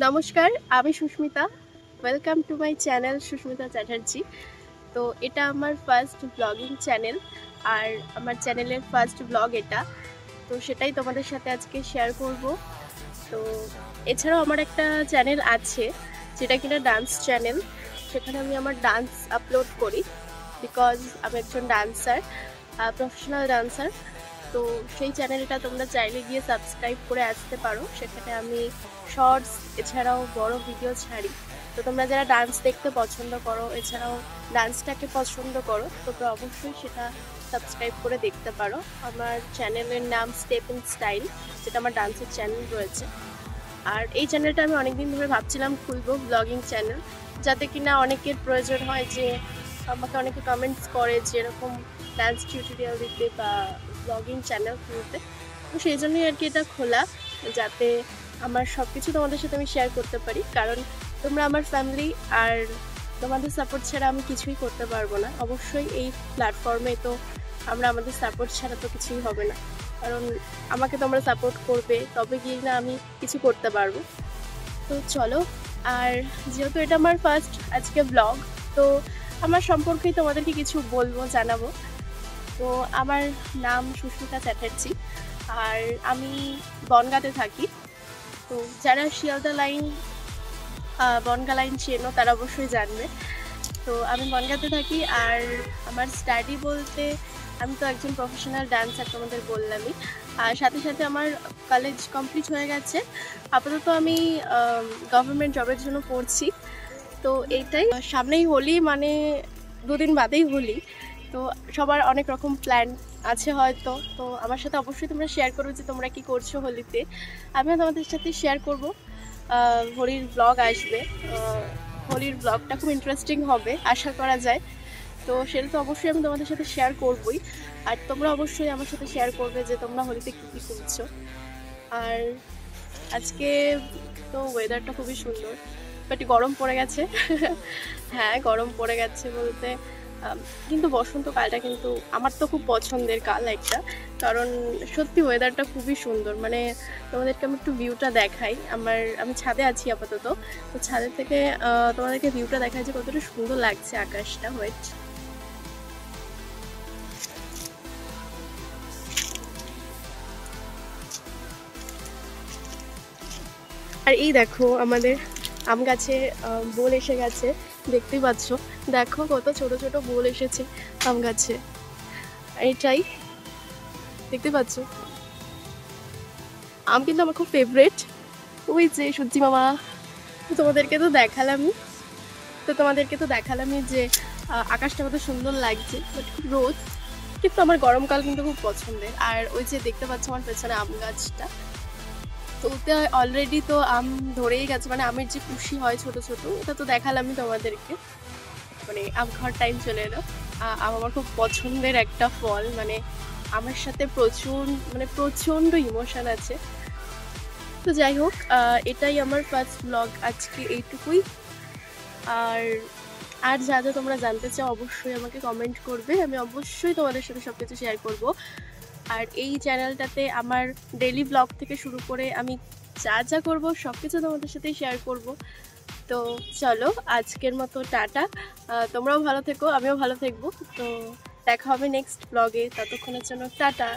নমস্কার, আমি Susmita. Welcome to my channel Susmita Chatterjee. তো এটা আমার ফার্স্ট ব্লগিং চ্যানেল, আর আমার চ্যানেলের ফার্স্ট ব্লগ এটা। তো সেটাই তোমাদের সাথে আজকে শেয়ার করব। তো এছাড়াও আমার একটা চ্যানেল আছে যেটা কিনা ডান্স চ্যানেল। সেখানে আমি আমার ডান্স আপলোড করি, বিকজ আমি একজন ডান্সার, প্রফেশনাল ডান্সার। তো সেই চ্যানেলটা তোমরা চাইলে গিয়ে সাবস্ক্রাইব করে আসতে পারো। সেখানে আমি শর্টস এছাড়াও বড় ভিডিও ছাড়ি। তো তোমরা যারা ডান্স দেখতে পছন্দ করো, এছাড়াও ডান্সটাকে পছন্দ করো, তোমরা অবশ্যই সেটা সাবস্ক্রাইব করে দেখতে পারো। আমার চ্যানেলের নাম স্টেপ ইন স্টাইল, যেটা আমার ডান্সের চ্যানেল রয়েছে। আর এই চ্যানেলটা আমি অনেকদিন ধরে ভাবছিলাম খুলবো, ব্লগিং চ্যানেল, যাতে কিনা অনেকের প্রয়োজন হয়, যে আমাকে অনেকে কমেন্টস করে যে এরকম ডান্স টিউটোরিয়াল দিতে বা ব্লগিং চ্যানেল খুলতে। তো সেই জন্যই আর কি এটা খোলা, যাতে আমার সব কিছু তোমাদের সাথে আমি শেয়ার করতে পারি। কারণ তোমরা আমার ফ্যামিলি, আর তোমাদের সাপোর্ট ছাড়া আমি কিছুই করতে পারবো না। অবশ্যই এই প্ল্যাটফর্মে তো আমাদের সাপোর্ট ছাড়া তো কিছুই হবে না। কারণ আমাকে তোমরা সাপোর্ট করবে, তবে গিয়ে না আমি কিছু করতে পারবো। তো চলো, আর যেহেতু এটা আমার ফার্স্ট আজকে ব্লগ, তো আমার সম্পর্কেই তোমাদেরকে কিছু বলবো, জানাবো। তো আমার নাম সুস্মিতা চ্যাটার্জি, আর আমি বনগাঁতে থাকি। তো যারা শিয়ালদা লাইন, বনগা লাইন চেনো, তারা অবশ্যই জানবে। তো আমি বনগাঁতে থাকি। আর আমার স্টাডি বলতে, আমি তো একজন প্রফেশনাল ডান্সার, তোমাদের বললামই। আর সাথে সাথে আমার কলেজ কমপ্লিট হয়ে গেছে। আপাতত আমি গভর্নমেন্ট জবের জন্য পড়ছি। তো এইটাই, সামনেই হোলি, মানে দুদিন বাদেই হোলি। তো সবার অনেক রকম প্ল্যান আছে হয়তো। তো আমার সাথে অবশ্যই তোমরা শেয়ার করো যে তোমরা কি করছো হোলিতে। আমিও তোমাদের সাথে শেয়ার করব। হোলির ব্লগ আসবে, হোলির ব্লগটা খুব ইন্টারেস্টিং হবে আশা করা যায়। তো সেটা তো অবশ্যই আমি তোমাদের সাথে শেয়ার করবই। আর তোমরা অবশ্যই আমার সাথে শেয়ার করবে যে তোমরা হোলিতে কী কী করছো। আর আজকে তো ওয়েদারটা খুবই সুন্দর, বাট গরম পড়ে গেছে। হ্যাঁ, গরম পড়ে গেছে বলতে, কিন্তু বসন্তকালটা কিন্তু আমার তো খুব পছন্দের কাল একটা। কারণ সত্যি ওয়েদারটা খুবই সুন্দর। মানে তোমাদেরকে আমি একটু ভিউটা দেখাই। আমি ছাদে আছি আপাতত। তো ছাদের থেকে তোমাদেরকে ভিউটা দেখাই যে কতটা সুন্দর লাগছে আকাশটা। ওয়েট, আর এই দেখো আমাদের আম গাছে বোল এসে গেছে, দেখতেই পাচ্ছ। দেখো কত ছোট ছোট বোল এসেছে আম গাছে, এটাই দেখতে পাচ্ছ। আম কিন্তু আমার খুব ফেভারিট। ওই যে সূর্যি মামা, তোমাদেরকে তো দেখালামই যে আকাশটা কত সুন্দর লাগছে, বাট খুব রোদ। কিন্তু আমার গরমকাল কিন্তু খুব পছন্দের। আর ওই যে দেখতে পাচ্ছ আমার পেছনে আম গাছটা, তো ওতে অলরেডি তো আম ধরেই গেছে। মানে আমের যে কুশি হয় ছোট ছোট, ওটা তো দেখালামই তোমাদেরকে। মানে আম খাওয়ার টাইম চলে এলো। আম আমার খুব পছন্দের একটা ফল। মানে আমার সাথে প্রচণ্ড ইমোশন আছে। তো যাই হোক, এটাই আমার ফার্স্ট ব্লগ আজকে, এইটুকুই। আর আর যা যা তোমরা জানতে চাও অবশ্যই আমাকে কমেন্ট করবে, আমি অবশ্যই তোমাদের সাথে সব কিছু শেয়ার করব। আর এই চ্যানেলটাতে আমার ডেইলি ব্লগ থেকে শুরু করে আমি যা যা করবো সব কিছু তোমাদের সাথেই শেয়ার করব। তো চলো, আজকের মতো টাটা। তোমরাও ভালো থেকো, আমিও ভালো থাকবো। তো দেখা হবে নেক্সট ব্লগে, ততক্ষণের জন্য টাটা।